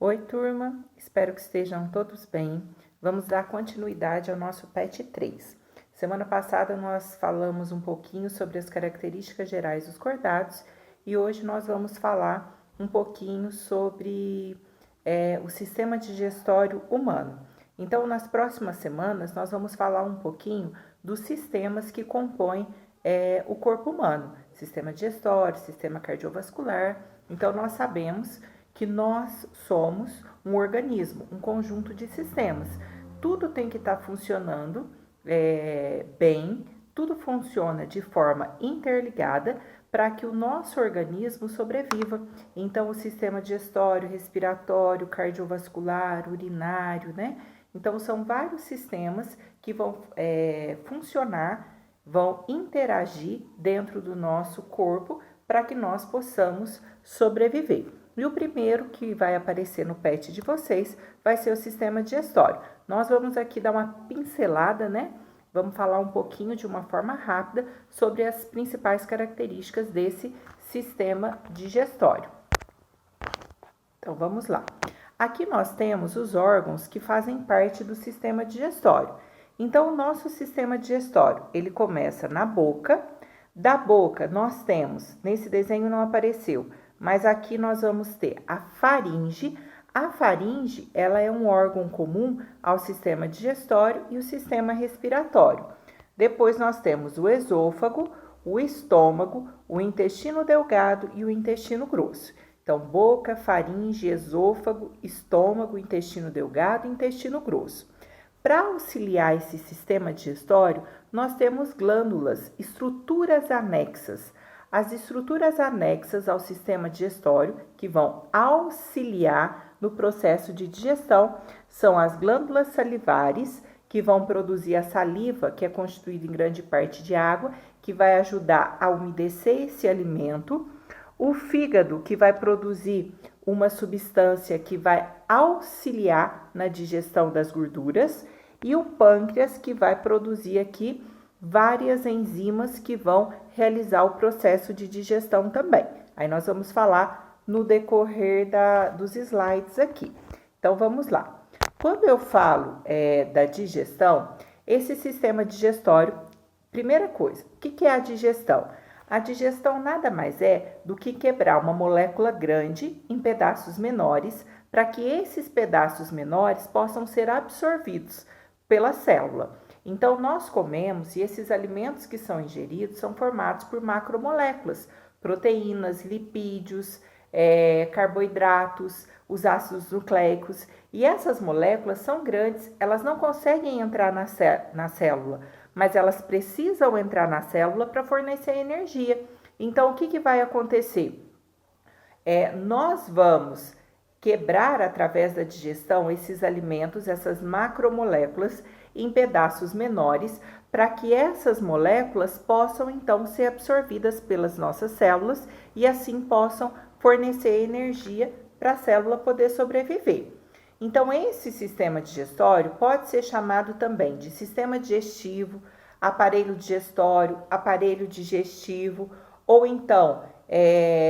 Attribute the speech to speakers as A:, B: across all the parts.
A: Oi, turma, espero que estejam todos bem. Vamos dar continuidade ao nosso PET 3. Semana passada nós falamos um pouquinho sobre as características gerais dos cordados e hoje nós vamos falar um pouquinho sobre o sistema digestório humano. Então, nas próximas semanas, nós vamos falar um pouquinho dos sistemas que compõem o corpo humano: sistema digestório, sistema cardiovascular. Então, nós sabemos que nós somos um organismo, um conjunto de sistemas. Tudo tem que estar funcionando bem, tudo funciona de forma interligada para que o nosso organismo sobreviva. Então, o sistema digestório, respiratório, cardiovascular, urinário, né? Então, são vários sistemas que vão funcionar, vão interagir dentro do nosso corpo para que nós possamos sobreviver. E o primeiro que vai aparecer no PET de vocês vai ser o sistema digestório. Nós vamos aqui dar uma pincelada, né? Vamos falar um pouquinho de uma forma rápida sobre as principais características desse sistema digestório. Então, vamos lá. Aqui nós temos os órgãos que fazem parte do sistema digestório. Então, o nosso sistema digestório, ele começa na boca. Da boca, nós temos, nesse desenho não apareceu, mas aqui nós vamos ter a faringe. A faringe, ela é um órgão comum ao sistema digestório e o sistema respiratório. Depois nós temos o esôfago, o estômago, o intestino delgado e o intestino grosso. Então, boca, faringe, esôfago, estômago, intestino delgado e intestino grosso. Para auxiliar esse sistema digestório, nós temos glândulas, estruturas anexas. As estruturas anexas ao sistema digestório, que vão auxiliar no processo de digestão, são as glândulas salivares, que vão produzir a saliva, que é constituída em grande parte de água, que vai ajudar a umedecer esse alimento. O fígado, que vai produzir uma substância que vai auxiliar na digestão das gorduras. E o pâncreas, que vai produzir aqui várias enzimas que vão realizar o processo de digestão também. Aí nós vamos falar no decorrer dos slides aqui. Então, vamos lá. Quando eu falo da digestão, esse sistema digestório, primeira coisa, o que é a digestão? A digestão nada mais é do que quebrar uma molécula grande em pedaços menores para que esses pedaços menores possam ser absorvidos pela célula. Então, nós comemos e esses alimentos que são ingeridos são formados por macromoléculas, proteínas, lipídios, carboidratos, os ácidos nucleicos. E essas moléculas são grandes, elas não conseguem entrar na célula, mas elas precisam entrar na célula para fornecer energia. Então, o que vai acontecer? Nós vamos quebrar através da digestão esses alimentos, essas macromoléculas, em pedaços menores, para que essas moléculas possam então ser absorvidas pelas nossas células e assim possam fornecer energia para a célula poder sobreviver. Então, esse sistema digestório pode ser chamado também de sistema digestivo, aparelho digestório, aparelho digestivo, ou então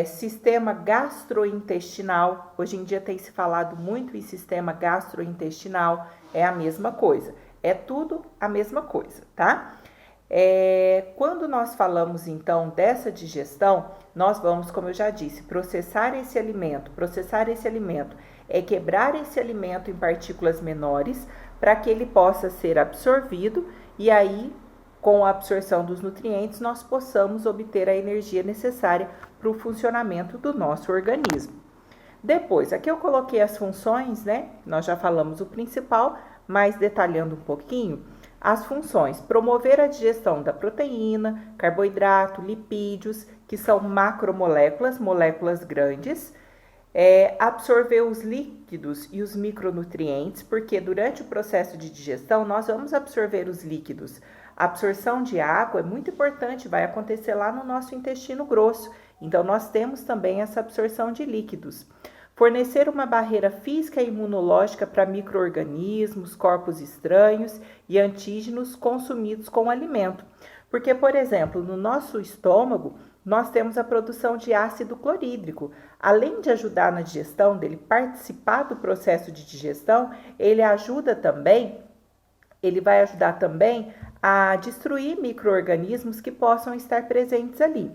A: sistema gastrointestinal. Hoje em dia tem se falado muito em sistema gastrointestinal, é a mesma coisa, é tudo a mesma coisa, tá? Quando nós falamos então dessa digestão, nós vamos, como eu já disse, processar esse alimento. Processar esse alimento é quebrar esse alimento em partículas menores para que ele possa ser absorvido e aí, com a absorção dos nutrientes, nós possamos obter a energia necessária para o funcionamento do nosso organismo. Depois, aqui eu coloquei as funções, né? Nós já falamos o principal, mas detalhando um pouquinho, as funções: promover a digestão da proteína, carboidrato, lipídios, que são macromoléculas, moléculas grandes, absorver os líquidos e os micronutrientes, porque durante o processo de digestão nós vamos absorver os líquidos. A absorção de água é muito importante, vai acontecer lá no nosso intestino grosso, então nós temos também essa absorção de líquidos. Fornecer uma barreira física e imunológica para micro-organismos, corpos estranhos e antígenos consumidos com o alimento. Porque, por exemplo, no nosso estômago, nós temos a produção de ácido clorídrico. Além de ajudar na digestão, dele participar do processo de digestão, ele vai ajudar também a destruir micro-organismos que possam estar presentes ali.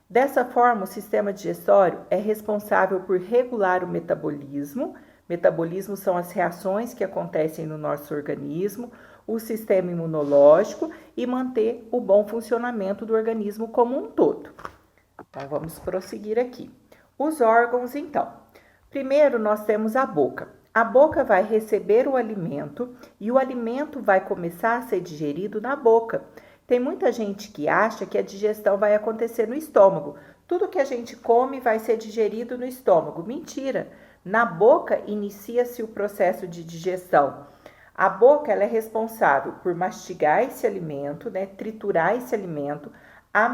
A: Dessa forma, o sistema digestório é responsável por regular o metabolismo. Metabolismo são as reações que acontecem no nosso organismo, o sistema imunológico e manter o bom funcionamento do organismo como um todo. Então, vamos prosseguir aqui. Os órgãos, então. Primeiro, nós temos a boca. A boca vai receber o alimento e o alimento vai começar a ser digerido na boca. Tem muita gente que acha que a digestão vai acontecer no estômago. Tudo que a gente come vai ser digerido no estômago. Mentira! Na boca inicia-se o processo de digestão. A boca ela é responsável por mastigar esse alimento, triturar esse alimento. A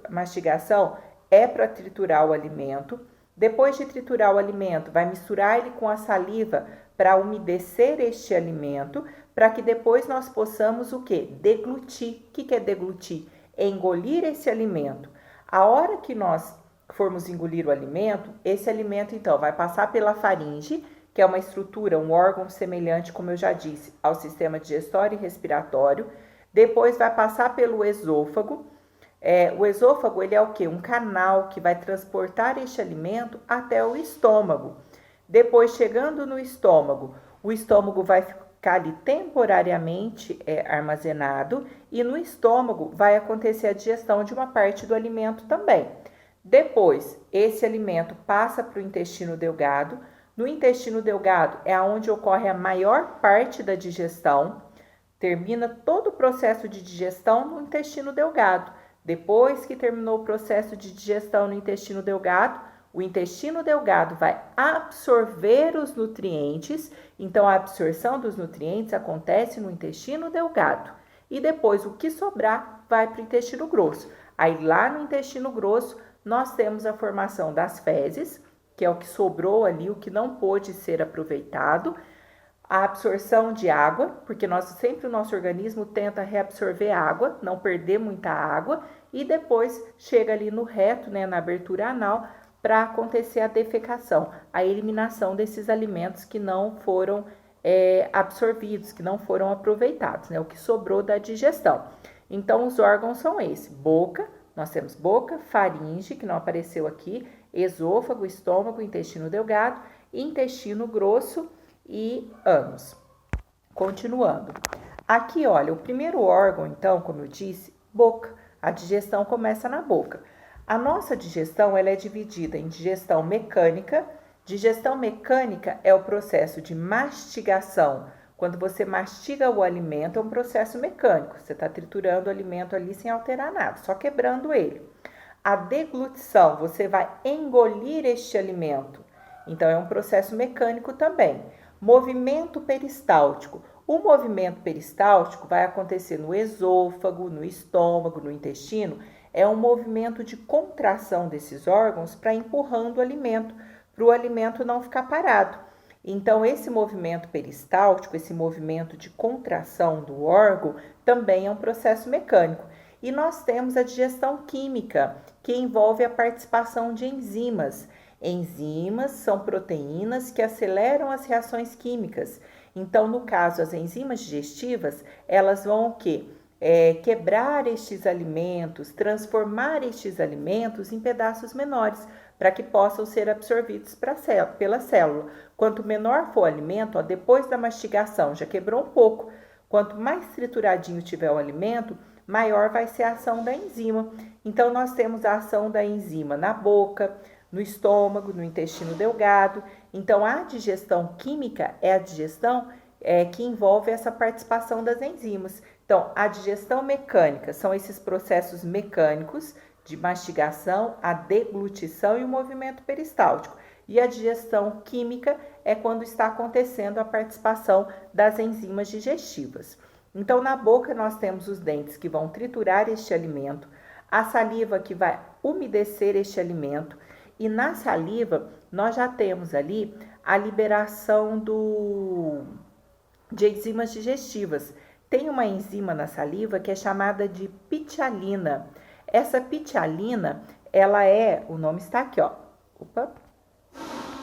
A: mastigação é para triturar o alimento. Depois de triturar o alimento, vai misturar ele com a saliva para umedecer este alimento, para que depois nós possamos o quê? Deglutir. O que é deglutir? É engolir esse alimento. A hora que nós formos engolir o alimento, esse alimento então vai passar pela faringe, que é uma estrutura, um órgão semelhante, como eu já disse, ao sistema digestório e respiratório. Depois vai passar pelo esôfago. O esôfago ele é o quê? Um canal que vai transportar este alimento até o estômago. Depois, chegando no estômago, o estômago vai ficar ali temporariamente armazenado e no estômago vai acontecer a digestão de uma parte do alimento também. Depois, esse alimento passa para o intestino delgado. No intestino delgado é onde ocorre a maior parte da digestão. Termina todo o processo de digestão no intestino delgado. Depois que terminou o processo de digestão no intestino delgado, o intestino delgado vai absorver os nutrientes. Então, a absorção dos nutrientes acontece no intestino delgado. E depois, o que sobrar vai para o intestino grosso. Aí, lá no intestino grosso, nós temos a formação das fezes, que é o que sobrou ali, o que não pôde ser aproveitado. A absorção de água, porque sempre o nosso organismo tenta reabsorver água, não perder muita água, e depois chega ali no reto, na abertura anal, para acontecer a defecação, a eliminação desses alimentos que não foram absorvidos, que não foram aproveitados, o que sobrou da digestão. Então, os órgãos são esses: boca, nós temos boca, faringe, que não apareceu aqui, esôfago, estômago, intestino delgado, intestino grosso e ânus. Continuando. Aqui, olha, o primeiro órgão, então, como eu disse, boca. A digestão começa na boca. A nossa digestão ela é dividida em digestão mecânica. Digestão mecânica é o processo de mastigação. Quando você mastiga o alimento, é um processo mecânico. Você está triturando o alimento ali sem alterar nada, só quebrando ele. A deglutição, você vai engolir este alimento. Então, é um processo mecânico também. Movimento peristáltico. O movimento peristáltico vai acontecer no esôfago, no estômago, no intestino. É um movimento de contração desses órgãos para empurrando o alimento, para o alimento não ficar parado. Então, esse movimento peristáltico, esse movimento de contração do órgão, também é um processo mecânico. E nós temos a digestão química, que envolve a participação de enzimas. Enzimas são proteínas que aceleram as reações químicas. Então, no caso, as enzimas digestivas, elas vão o quê? Quebrar estes alimentos, transformar estes alimentos em pedaços menores, para que possam ser absorvidos pela célula. Quanto menor for o alimento, depois da mastigação, já quebrou um pouco. Quanto mais trituradinho tiver o alimento, maior vai ser a ação da enzima. Então, nós temos a ação da enzima na boca, no estômago, no intestino delgado. Então, a digestão química é a digestão que envolve essa participação das enzimas. Então, a digestão mecânica são esses processos mecânicos de mastigação, a deglutição e o movimento peristáltico. E a digestão química é quando está acontecendo a participação das enzimas digestivas. Então, na boca nós temos os dentes que vão triturar este alimento, a saliva que vai umedecer este alimento, e na saliva nós já temos ali a liberação de enzimas digestivas. Tem uma enzima na saliva que é chamada de pitialina. Essa pitialina, o nome está aqui, ó. Opa.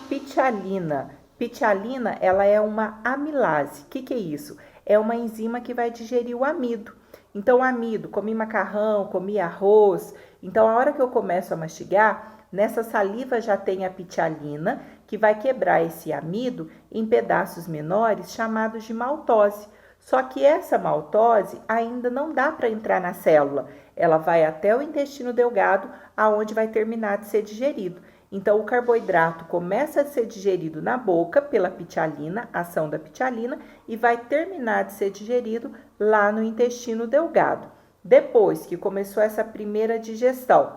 A: Pitialina. Pitialina, ela é uma amilase. O que é isso? É uma enzima que vai digerir o amido. Então, o amido, comi macarrão, comi arroz. Então, a hora que eu começo a mastigar, nessa saliva já tem a pitialina, que vai quebrar esse amido em pedaços menores, chamados de maltose. Só que essa maltose ainda não dá para entrar na célula. Ela vai até o intestino delgado, aonde vai terminar de ser digerido. Então, o carboidrato começa a ser digerido na boca pela pitialina, ação da pitialina, e vai terminar de ser digerido lá no intestino delgado. Depois que começou essa primeira digestão,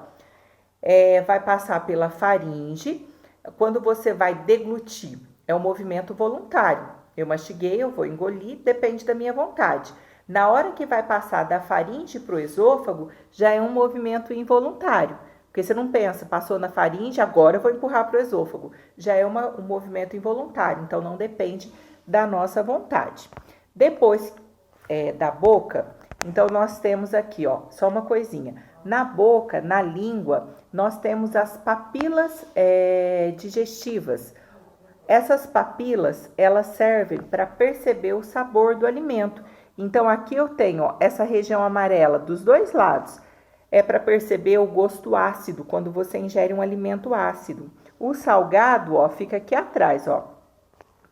A: vai passar pela faringe. Quando você vai deglutir, é um movimento voluntário. Eu mastiguei, eu vou engolir, depende da minha vontade. Na hora que vai passar da faringe para o esôfago, já é um movimento involuntário. Porque você não pensa, passou na faringe, agora eu vou empurrar para o esôfago. Já é um movimento involuntário, então não depende da nossa vontade. Depois da boca, então nós temos aqui, ó, só uma coisinha. Na boca, na língua, nós temos as papilas digestivas. Essas papilas, elas servem para perceber o sabor do alimento. Então, aqui eu tenho, ó, essa região amarela dos dois lados. É para perceber o gosto ácido, quando você ingere um alimento ácido. O salgado, ó, fica aqui atrás, ó.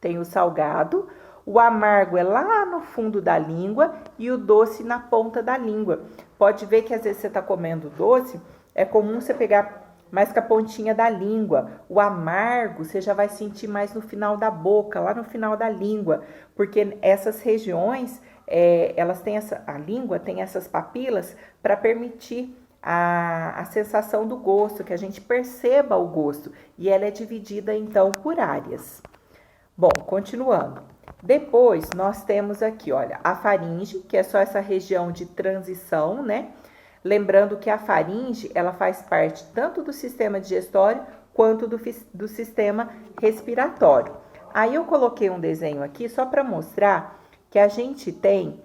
A: Tem o salgado, o amargo é lá no fundo da língua e o doce na ponta da língua. Pode ver que às vezes você está comendo doce, é comum você pegar mais com a pontinha da língua. O amargo você já vai sentir mais no final da boca, lá no final da língua, porque essas regiões, elas têm a língua tem essas papilas para permitir a sensação do gosto, que a gente perceba o gosto, e ela é dividida então por áreas. Bom, continuando. Depois nós temos aqui, olha, a faringe, que é só essa região de transição, né? Lembrando que a faringe, ela faz parte tanto do sistema digestório quanto do sistema respiratório. Aí eu coloquei um desenho aqui só para mostrar que a gente tem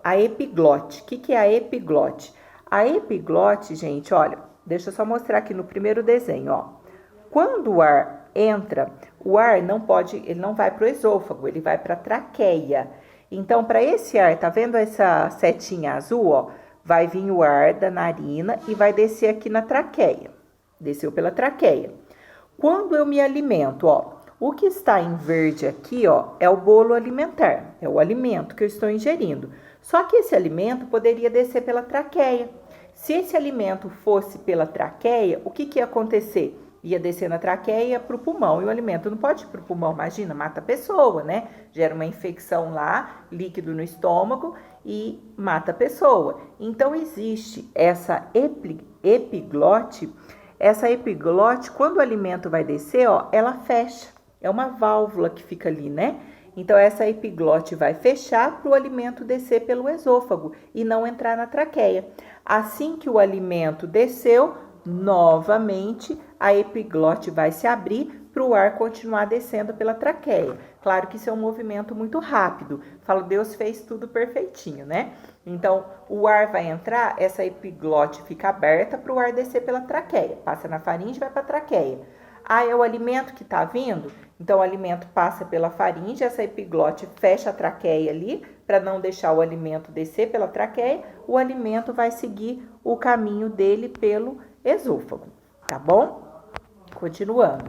A: a epiglote. O que é a epiglote? A epiglote, gente, olha, deixa eu só mostrar aqui no primeiro desenho, ó. Quando o ar entra, o ar ele não vai para o esôfago, ele vai para a traqueia. Então, para esse ar, tá vendo essa setinha azul, ó? Vai vir o ar da narina e vai descer aqui na traqueia. Desceu pela traqueia. Quando eu me alimento, ó, o que está em verde aqui, ó, é o bolo alimentar, é o alimento que eu estou ingerindo. Só que esse alimento poderia descer pela traqueia. Se esse alimento fosse pela traqueia, o que ia acontecer? Ia descer na traqueia para o pulmão, e o alimento não pode ir para o pulmão, imagina, mata a pessoa, né? Gera uma infecção lá, líquido no estômago e mata a pessoa. Então, existe essa epiglote. Essa epiglote, quando o alimento vai descer, ó, ela fecha. É uma válvula que fica ali, né? Então, essa epiglote vai fechar para o alimento descer pelo esôfago e não entrar na traqueia. Assim que o alimento desceu, novamente, a epiglote vai se abrir para o ar continuar descendo pela traqueia. Claro que isso é um movimento muito rápido. Falo, Deus fez tudo perfeitinho, né? Então, o ar vai entrar, essa epiglote fica aberta para o ar descer pela traqueia. Passa na faringe e vai para a traqueia. Ah, é o alimento que está vindo? Então, o alimento passa pela faringe, essa epiglote fecha a traqueia ali, para não deixar o alimento descer pela traqueia. O alimento vai seguir o caminho dele pelo esôfago, tá bom? Continuando.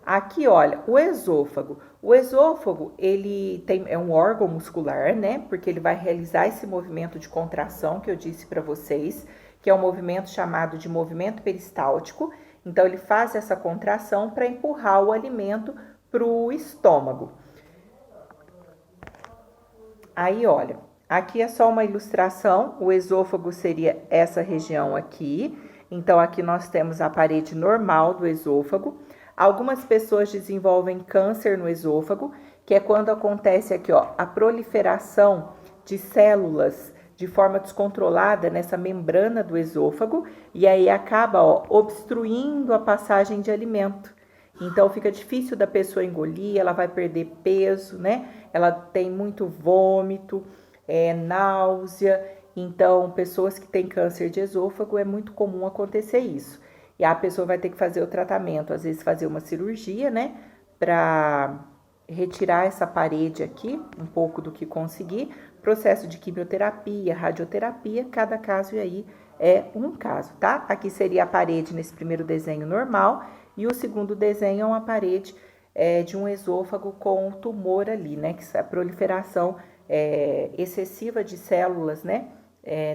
A: Aqui, olha, o esôfago. O esôfago, ele é um órgão muscular, né? Porque ele vai realizar esse movimento de contração que eu disse para vocês, que é um movimento chamado de movimento peristáltico. Então, ele faz essa contração para empurrar o alimento para o estômago. Aí, olha, aqui é só uma ilustração. O esôfago seria essa região aqui. Então, aqui nós temos a parede normal do esôfago. Algumas pessoas desenvolvem câncer no esôfago, que é quando acontece aqui, ó, a proliferação de células de forma descontrolada nessa membrana do esôfago, e aí acaba, ó, obstruindo a passagem de alimento. Então, fica difícil da pessoa engolir, ela vai perder peso, né? Ela tem muito vômito, náusea. Então, pessoas que têm câncer de esôfago, é muito comum acontecer isso. E a pessoa vai ter que fazer o tratamento, às vezes fazer uma cirurgia, né, para retirar essa parede aqui, um pouco do que conseguir, processo de quimioterapia, radioterapia, cada caso aí é um caso, tá? Aqui seria a parede nesse primeiro desenho normal, e o segundo desenho é uma parede de um esôfago com tumor ali, né, que é a proliferação excessiva de células, né,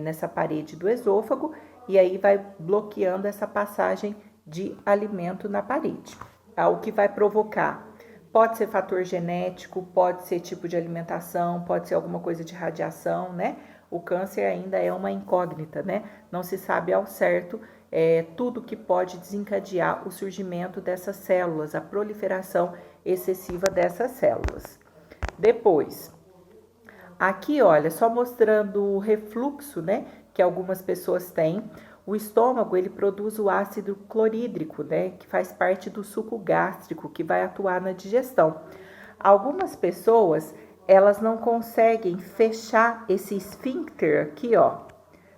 A: nessa parede do esôfago, e aí vai bloqueando essa passagem de alimento na parede. O que vai provocar? Pode ser fator genético, pode ser tipo de alimentação, pode ser alguma coisa de radiação, né? O câncer ainda é uma incógnita, né? Não se sabe ao certo tudo que pode desencadear o surgimento dessas células, a proliferação excessiva dessas células. Depois, aqui, olha, só mostrando o refluxo, né, que algumas pessoas têm. O estômago, ele produz o ácido clorídrico, né, que faz parte do suco gástrico, que vai atuar na digestão. Algumas pessoas, elas não conseguem fechar esse esfíncter aqui, ó.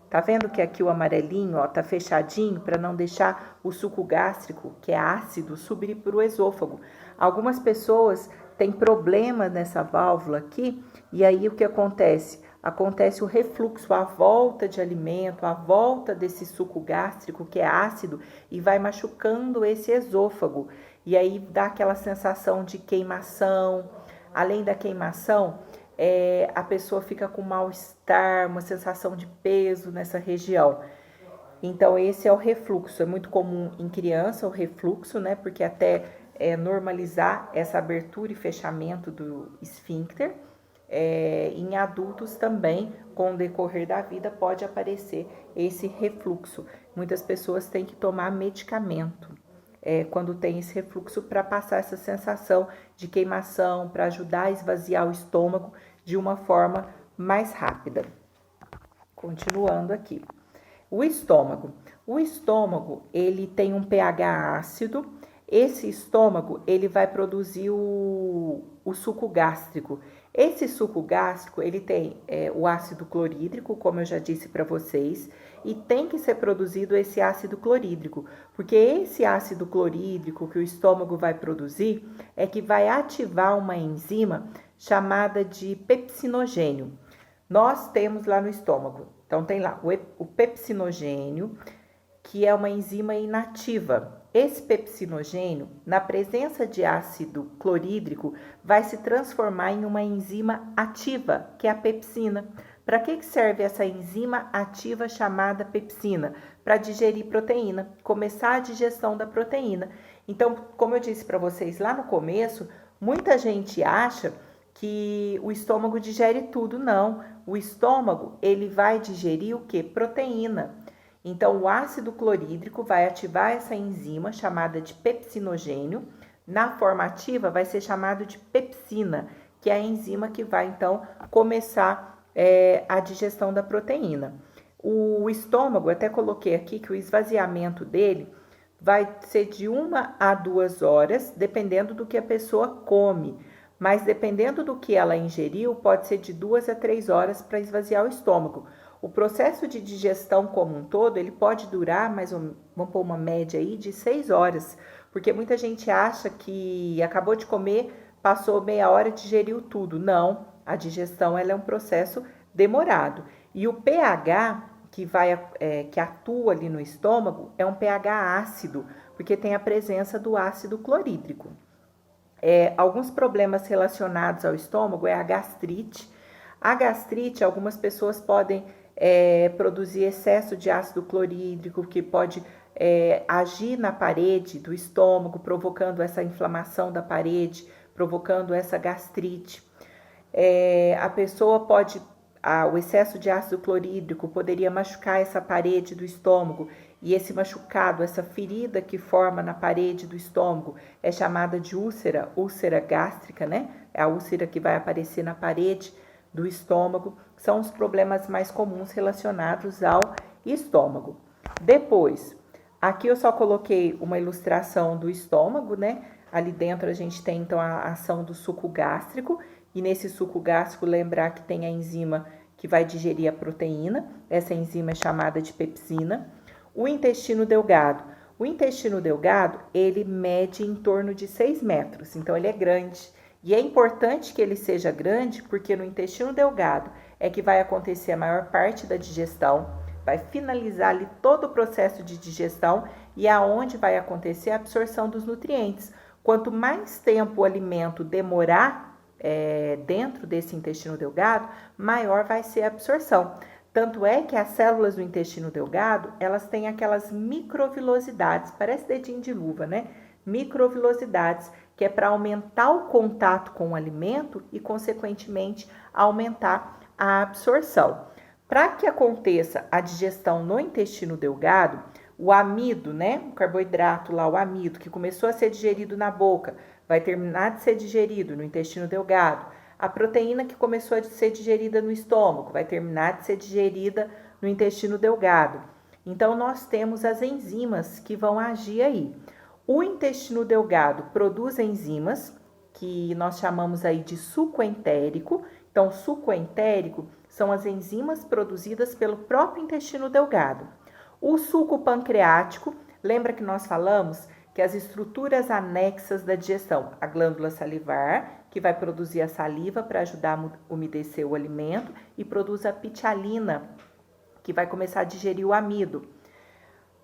A: Tá vendo que aqui o amarelinho, ó, tá fechadinho para não deixar o suco gástrico, que é ácido, subir para o esôfago. Algumas pessoas têm problema nessa válvula aqui, e aí o que acontece? Acontece o refluxo, a volta de alimento, a volta desse suco gástrico que é ácido e vai machucando esse esôfago. E aí dá aquela sensação de queimação. Além da queimação, a pessoa fica com mal-estar, uma sensação de peso nessa região. Então esse é o refluxo. É muito comum em criança o refluxo, né? Porque até normalizar essa abertura e fechamento do esfíncter. Em adultos também, com o decorrer da vida, pode aparecer esse refluxo. Muitas pessoas têm que tomar medicamento quando tem esse refluxo para passar essa sensação de queimação, para ajudar a esvaziar o estômago de uma forma mais rápida. Continuando aqui. O estômago. O estômago, ele tem um pH ácido. Esse estômago, ele vai produzir o suco gástrico. Esse suco gástrico, ele tem o ácido clorídrico, como eu já disse para vocês, e tem que ser produzido esse ácido clorídrico, porque esse ácido clorídrico que o estômago vai produzir é que vai ativar uma enzima chamada de pepsinogênio. Nós temos lá no estômago, então tem lá o pepsinogênio, que é uma enzima inativa. Esse pepsinogênio, na presença de ácido clorídrico, vai se transformar em uma enzima ativa, que é a pepsina. Para que serve essa enzima ativa chamada pepsina? Para digerir proteína, começar a digestão da proteína. Então, como eu disse para vocês lá no começo, muita gente acha que o estômago digere tudo. Não, o estômago ele vai digerir o que? Proteína. Então, o ácido clorídrico vai ativar essa enzima chamada de pepsinogênio. Na forma ativa, vai ser chamado de pepsina, que é a enzima que vai, então, começar a digestão da proteína. O estômago, eu até coloquei aqui que o esvaziamento dele vai ser de 1 a 2 horas, dependendo do que a pessoa come. Mas, dependendo do que ela ingeriu, pode ser de 2 a 3 horas para esvaziar o estômago. O processo de digestão como um todo, ele pode durar vamos pôr uma média aí de 6 horas, porque muita gente acha que acabou de comer, passou meia hora e digeriu tudo. Não, a digestão ela é um processo demorado. E o pH que atua ali no estômago é um pH ácido, porque tem a presença do ácido clorídrico. Alguns problemas relacionados ao estômago é a gastrite. A gastrite, algumas pessoas podem produzir excesso de ácido clorídrico, que pode agir na parede do estômago, provocando essa inflamação da parede, provocando essa gastrite. A pessoa o excesso de ácido clorídrico poderia machucar essa parede do estômago, e esse machucado, essa ferida que forma na parede do estômago é chamada de úlcera gástrica, né? É a úlcera que vai aparecer na parede do estômago. São os problemas mais comuns relacionados ao estômago. Depois, aqui eu só coloquei uma ilustração do estômago, né? Ali dentro a gente tem então a ação do suco gástrico, e nesse suco gástrico lembrar que tem a enzima que vai digerir a proteína, essa enzima é chamada de pepsina. O intestino delgado. O intestino delgado, ele mede em torno de 6 metros, então ele é grande. E é importante que ele seja grande, porque no intestino delgado é que vai acontecer a maior parte da digestão, vai finalizar ali todo o processo de digestão e aonde vai acontecer a absorção dos nutrientes. Quanto mais tempo o alimento demorar dentro desse intestino delgado, maior vai ser a absorção. Tanto é que as células do intestino delgado, elas têm aquelas microvilosidades, parece dedinho de luva, né? Microvilosidades, que é para aumentar o contato com o alimento e, consequentemente, aumentar a absorção. Para que aconteça a digestão no intestino delgado, o amido, né? O carboidrato lá, o amido, que começou a ser digerido na boca, vai terminar de ser digerido no intestino delgado. A proteína que começou a ser digerida no estômago vai terminar de ser digerida no intestino delgado. Então, nós temos as enzimas que vão agir aí. O intestino delgado produz enzimas, que nós chamamos aí de suco entérico. Então, suco entérico são as enzimas produzidas pelo próprio intestino delgado. O suco pancreático, lembra que nós falamos que as estruturas anexas da digestão, a glândula salivar, que vai produzir a saliva para ajudar a umedecer o alimento, e produz a pitialina, que vai começar a digerir o amido.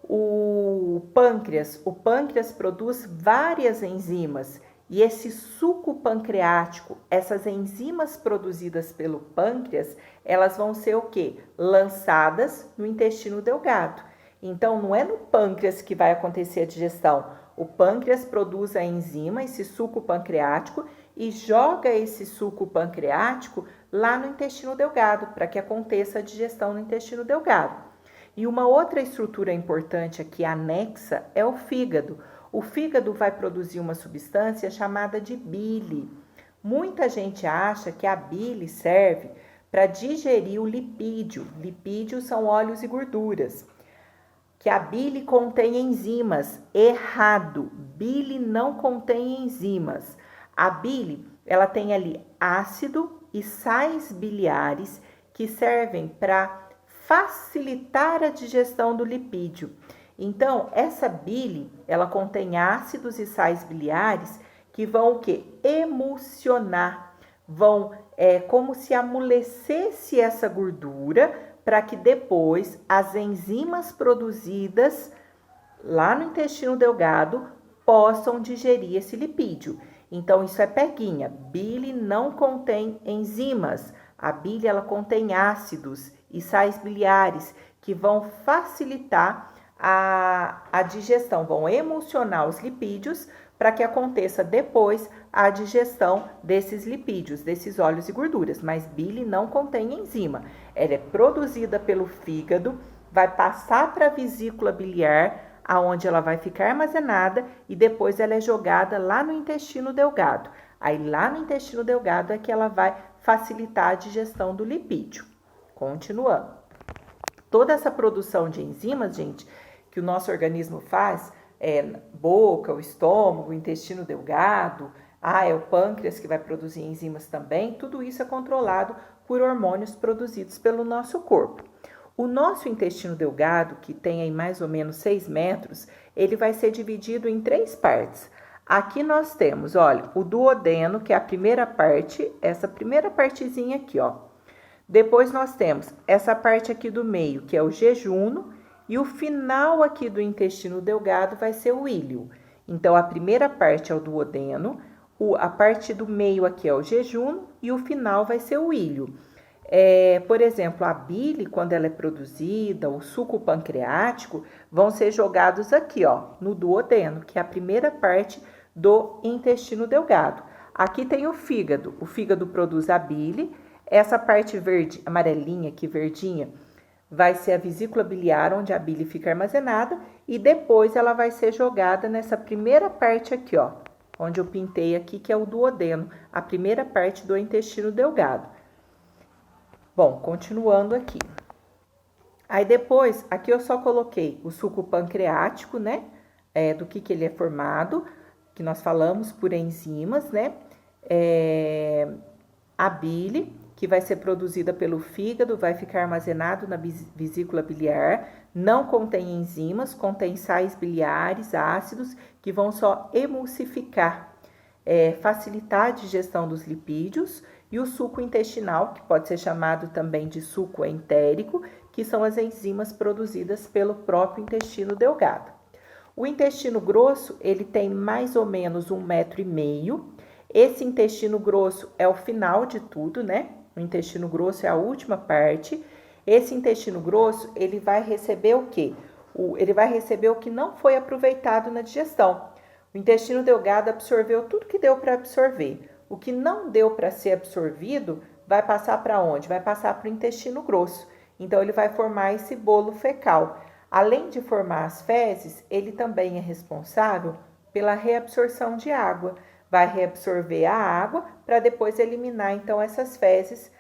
A: O pâncreas produz várias enzimas, e esse suco pancreático, essas enzimas produzidas pelo pâncreas, elas vão ser o quê? Lançadas no intestino delgado. Então, não é no pâncreas que vai acontecer a digestão. O pâncreas produz a enzima, esse suco pancreático, e joga esse suco pancreático lá no intestino delgado, para que aconteça a digestão no intestino delgado. E uma outra estrutura importante aqui anexa é o fígado. O fígado vai produzir uma substância chamada de bile. Muita gente acha que a bile serve para digerir o lipídio. Lipídios são óleos e gorduras. Que a bile contém enzimas. Errado. Bile não contém enzimas. A bile, ela tem ali ácido e sais biliares que servem para facilitar a digestão do lipídio. Então, essa bile, ela contém ácidos e sais biliares que vão o quê? Emulsionar. Vão, como se amolecesse essa gordura para que depois as enzimas produzidas lá no intestino delgado possam digerir esse lipídio. Então, isso é peguinha. Bile não contém enzimas. A bile, ela contém ácidos e sais biliares que vão facilitar a digestão, vão emulsionar os lipídios para que aconteça depois a digestão desses lipídios, desses óleos e gorduras. Mas bile não contém enzima. Ela é produzida pelo fígado, vai passar para a vesícula biliar, aonde ela vai ficar armazenada e depois ela é jogada lá no intestino delgado. Aí lá no intestino delgado é que ela vai facilitar a digestão do lipídio. Continuando. Toda essa produção de enzimas, gente, que o nosso organismo faz, boca, o estômago, o intestino delgado, é o pâncreas que vai produzir enzimas também, tudo isso é controlado por hormônios produzidos pelo nosso corpo. O nosso intestino delgado, que tem aí mais ou menos 6 metros, ele vai ser dividido em 3 partes. Aqui nós temos, olha, o duodeno, que é a primeira parte, essa primeira partezinha aqui, ó. Depois nós temos essa parte aqui do meio, que é o jejuno, e o final aqui do intestino delgado vai ser o íleo. Então, a primeira parte é o duodeno, a parte do meio aqui é o jejuno e o final vai ser o íleo. Por exemplo, a bile, quando ela é produzida, o suco pancreático, vão ser jogados aqui, ó, no duodeno, que é a primeira parte do intestino delgado. Aqui tem o fígado produz a bile, essa parte verde, amarelinha aqui, verdinha, vai ser a vesícula biliar, onde a bile fica armazenada, e depois ela vai ser jogada nessa primeira parte aqui, ó, onde eu pintei aqui, que é o duodeno, a primeira parte do intestino delgado. Bom, continuando aqui. Aí depois, aqui eu só coloquei o suco pancreático, né? Do que ele é formado, que nós falamos por enzimas, né? A bile, que vai ser produzida pelo fígado, vai ficar armazenado na vesícula biliar, não contém enzimas, contém sais biliares, ácidos, que vão só emulsificar, facilitar a digestão dos lipídios, e o suco intestinal, que pode ser chamado também de suco entérico, que são as enzimas produzidas pelo próprio intestino delgado. O intestino grosso, ele tem mais ou menos 1,5 m. Esse intestino grosso é o final de tudo, né? O intestino grosso é a última parte. Esse intestino grosso, ele vai receber o quê? Ele vai receber o que não foi aproveitado na digestão. O intestino delgado absorveu tudo que deu para absorver. O que não deu para ser absorvido vai passar para onde? Vai passar para o intestino grosso. Então, ele vai formar esse bolo fecal. Além de formar as fezes, ele também é responsável pela reabsorção de água. Vai reabsorver a água para depois eliminar, então, essas fezes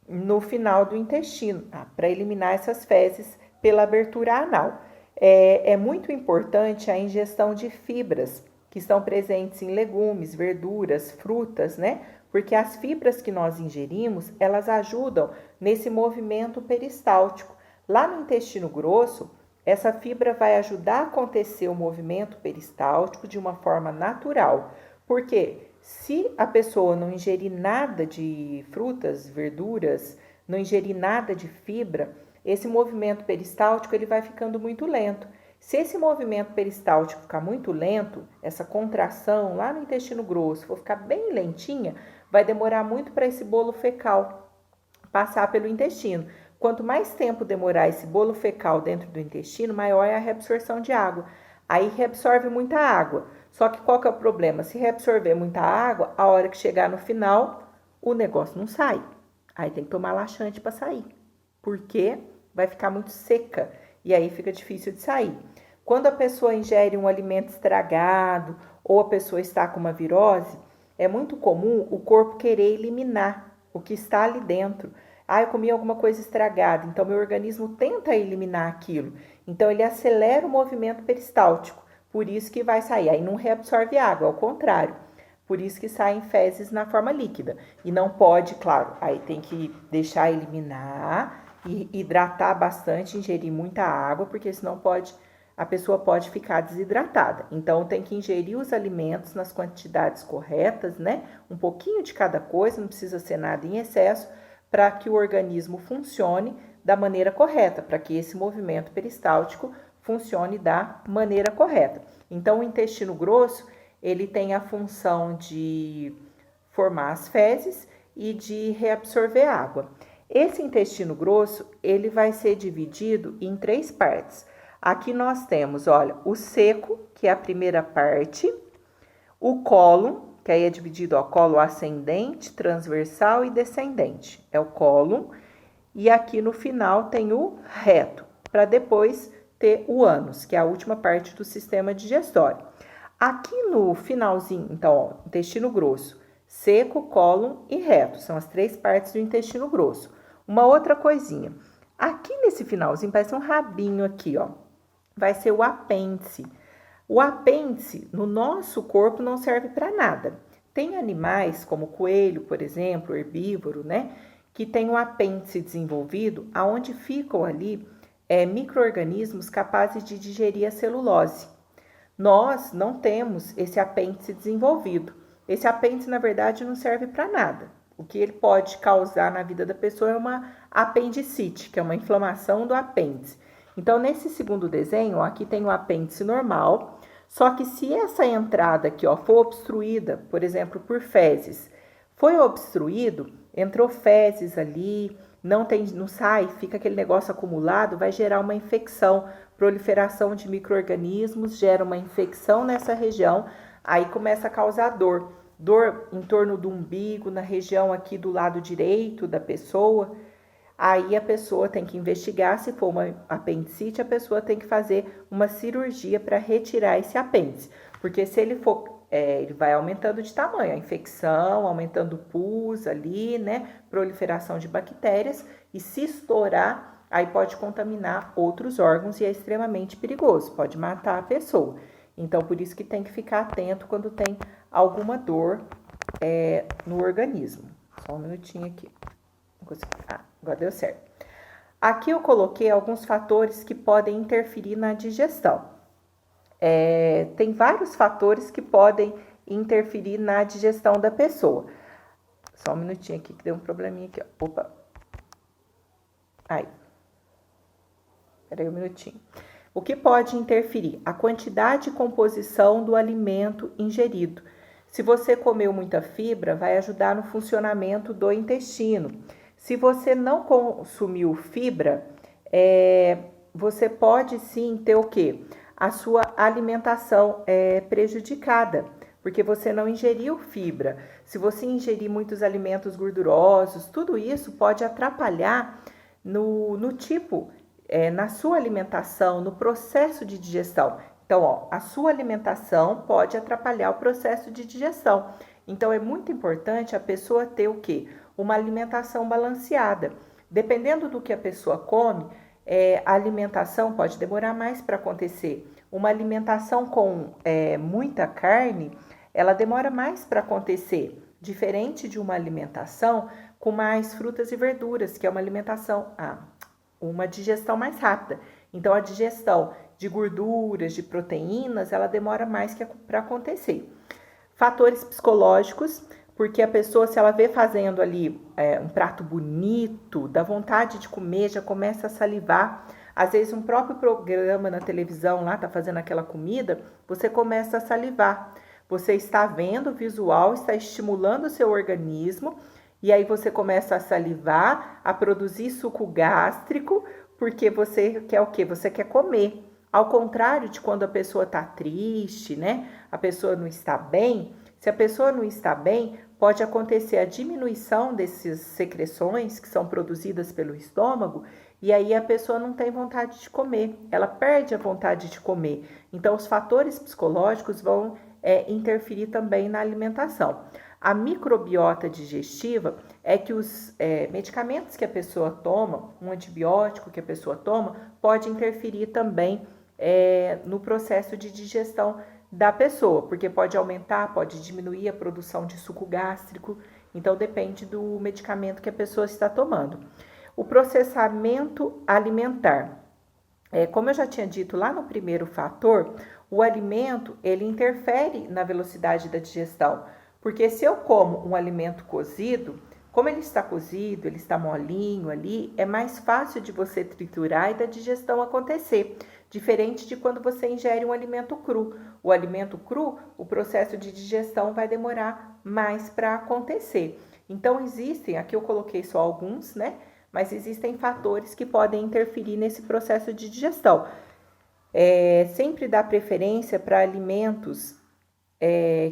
A: no final do intestino, para eliminar essas fezes pela abertura anal. É muito importante a ingestão de fibras que estão presentes em legumes, verduras, frutas, né? Porque as fibras que nós ingerimos, elas ajudam nesse movimento peristáltico. Lá no intestino grosso, essa fibra vai ajudar a acontecer o movimento peristáltico de uma forma natural. Porque se a pessoa não ingerir nada de frutas, verduras, não ingerir nada de fibra, esse movimento peristáltico ele vai ficando muito lento. Se esse movimento peristáltico ficar muito lento, essa contração lá no intestino grosso for ficar bem lentinha, vai demorar muito para esse bolo fecal passar pelo intestino. Quanto mais tempo demorar esse bolo fecal dentro do intestino, maior é a reabsorção de água. Aí reabsorve muita água. Só que qual que é o problema? Se reabsorver muita água, a hora que chegar no final, o negócio não sai. Aí tem que tomar laxante para sair. Porque vai ficar muito seca e aí fica difícil de sair. Quando a pessoa ingere um alimento estragado ou a pessoa está com uma virose, é muito comum o corpo querer eliminar o que está ali dentro. Eu comi alguma coisa estragada, então meu organismo tenta eliminar aquilo. Então ele acelera o movimento peristáltico, por isso que vai sair. Aí não reabsorve água, ao contrário. Por isso que saem fezes na forma líquida. E não pode, claro, aí tem que deixar eliminar e hidratar bastante, ingerir muita água, porque senão a pessoa pode ficar desidratada. Então, tem que ingerir os alimentos nas quantidades corretas, né? Um pouquinho de cada coisa, não precisa ser nada em excesso, para que o organismo funcione da maneira correta, para que esse movimento peristáltico funcione da maneira correta. Então, o intestino grosso, ele tem a função de formar as fezes e de reabsorver água. Esse intestino grosso, ele vai ser dividido em 3 partes. Aqui nós temos, olha, o seco, que é a primeira parte, o cólon, que aí é dividido, ó, cólon ascendente, transversal e descendente, é o cólon, e aqui no final tem o reto, para depois ter o ânus, que é a última parte do sistema digestório. Aqui no finalzinho, então, ó, intestino grosso, seco, cólon e reto, são as 3 partes do intestino grosso. Uma outra coisinha, aqui nesse finalzinho parece um rabinho aqui, ó, vai ser o apêndice. O apêndice no nosso corpo não serve para nada. Tem animais, como o coelho, por exemplo, herbívoro, né, que tem um apêndice desenvolvido, aonde ficam ali micro-organismos capazes de digerir a celulose. Nós não temos esse apêndice desenvolvido. Esse apêndice, na verdade, não serve para nada. O que ele pode causar na vida da pessoa é uma apendicite, que é uma inflamação do apêndice. Então, nesse segundo desenho, ó, aqui tem o apêndice normal, só que se essa entrada aqui, ó, for obstruída, por exemplo, por fezes, foi obstruído, entrou fezes ali, não sai, fica aquele negócio acumulado, vai gerar uma infecção, proliferação de micro-organismos, gera uma infecção nessa região, aí começa a causar dor. Dor em torno do umbigo, na região aqui do lado direito da pessoa. Aí a pessoa tem que investigar, se for uma apendicite, a pessoa tem que fazer uma cirurgia para retirar esse apêndice. Porque se ele for, ele vai aumentando de tamanho, a infecção, aumentando o pus ali, né? Proliferação de bactérias, e se estourar, aí pode contaminar outros órgãos e é extremamente perigoso, pode matar a pessoa. Então, por isso que tem que ficar atento quando tem alguma dor no organismo. Só um minutinho aqui. Agora deu certo. Aqui eu coloquei alguns fatores que podem interferir na digestão. Tem vários fatores que podem interferir na digestão da pessoa. Só um minutinho aqui que deu um probleminha aqui, ó. Opa. Aí. Peraí um minutinho. O que pode interferir? A quantidade e composição do alimento ingerido. Se você comeu muita fibra, vai ajudar no funcionamento do intestino. Se você não consumiu fibra, você pode sim ter o quê? A sua alimentação prejudicada, porque você não ingeriu fibra. Se você ingerir muitos alimentos gordurosos, tudo isso pode atrapalhar no tipo, na sua alimentação, no processo de digestão. Então, a sua alimentação pode atrapalhar o processo de digestão. Então, é muito importante a pessoa ter o quê? Uma alimentação balanceada. Dependendo do que a pessoa come, a alimentação pode demorar mais para acontecer. Uma alimentação com muita carne, ela demora mais para acontecer, diferente de uma alimentação com mais frutas e verduras, que é uma alimentação, uma digestão mais rápida. Então, a digestão de gorduras, de proteínas, ela demora mais para acontecer. Fatores psicológicos, porque a pessoa, se ela vê fazendo ali um prato bonito, dá vontade de comer, já começa a salivar. Às vezes, um próprio programa na televisão lá tá fazendo aquela comida, você começa a salivar. Você está vendo o visual, está estimulando o seu organismo, e aí você começa a salivar, a produzir suco gástrico, porque você quer o quê? Você quer comer. Ao contrário de quando a pessoa está triste, né? A pessoa não está bem. Se a pessoa não está bem, pode acontecer a diminuição dessas secreções que são produzidas pelo estômago, e aí a pessoa não tem vontade de comer, ela perde a vontade de comer. Então, os fatores psicológicos vão interferir também na alimentação. A microbiota digestiva é que os medicamentos que a pessoa toma, um antibiótico que a pessoa toma, pode interferir também no processo de digestão da pessoa, porque pode aumentar, pode diminuir a produção de suco gástrico, então depende do medicamento que a pessoa está tomando. O processamento alimentar. Como eu já tinha dito lá no primeiro fator, o alimento ele interfere na velocidade da digestão, porque se eu como um alimento cozido, como ele está cozido, ele está molinho ali, é mais fácil de você triturar e da digestão acontecer, diferente de quando você ingere um alimento cru. O alimento cru, o processo de digestão vai demorar mais para acontecer. Então existem, aqui eu coloquei só alguns, né? Mas existem fatores que podem interferir nesse processo de digestão. Sempre dá preferência para alimentos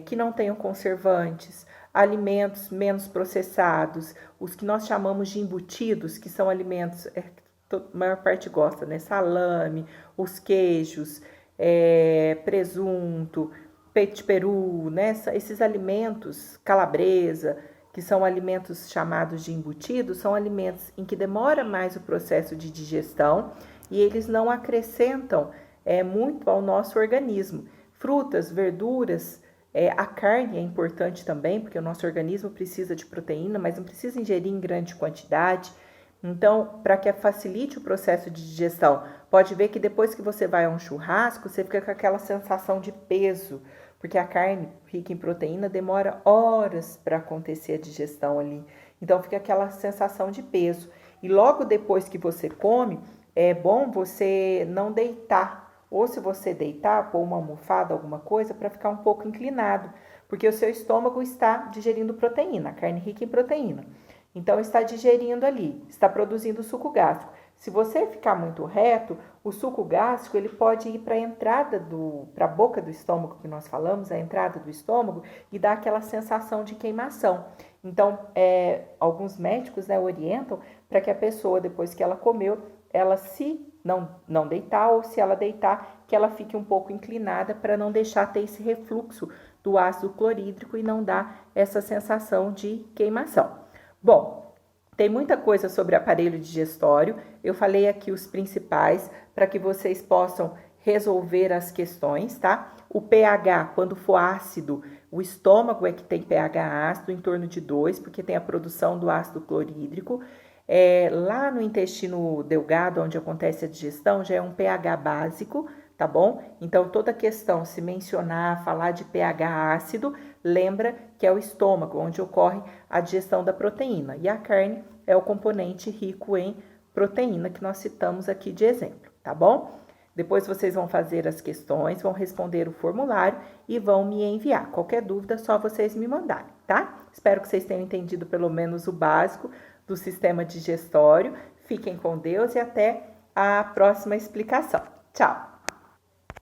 A: que não tenham conservantes, alimentos menos processados, os que nós chamamos de embutidos, que são alimentos, a maior parte gosta, né? Salame, os queijos, presunto, peito de peru, né? Esses alimentos, calabresa, que são alimentos chamados de embutidos, são alimentos em que demora mais o processo de digestão e eles não acrescentam muito ao nosso organismo. Frutas, verduras, a carne é importante também, porque o nosso organismo precisa de proteína, mas não precisa ingerir em grande quantidade. Então, para que facilite o processo de digestão, pode ver que depois que você vai a um churrasco, você fica com aquela sensação de peso, porque a carne rica em proteína demora horas para acontecer a digestão ali. Então, fica aquela sensação de peso. E logo depois que você come, é bom você não deitar. Ou se você deitar, pôr uma almofada, alguma coisa, para ficar um pouco inclinado. Porque o seu estômago está digerindo proteína, a carne rica em proteína. Então, está digerindo ali, está produzindo suco gástrico. Se você ficar muito reto, o suco gástrico ele pode ir para a entrada para a boca do estômago, que nós falamos, a entrada do estômago, e dar aquela sensação de queimação. Então, alguns médicos orientam para que a pessoa, depois que ela comeu, ela se não deitar, ou se ela deitar, que ela fique um pouco inclinada para não deixar ter esse refluxo do ácido clorídrico e não dar essa sensação de queimação. Bom, tem muita coisa sobre aparelho digestório, eu falei aqui os principais para que vocês possam resolver as questões, tá? O pH, quando for ácido, o estômago é que tem pH ácido, em torno de 2, porque tem a produção do ácido clorídrico. Lá no intestino delgado, onde acontece a digestão, já é um pH básico, tá bom? Então, toda questão, se mencionar, falar de pH ácido, lembra que é o estômago, onde ocorre a digestão da proteína. E a carne é o componente rico em proteína que nós citamos aqui de exemplo, tá bom? Depois vocês vão fazer as questões, vão responder o formulário e vão me enviar. Qualquer dúvida, só vocês me mandarem, tá? Espero que vocês tenham entendido pelo menos o básico do sistema digestório. Fiquem com Deus e até a próxima explicação. Tchau!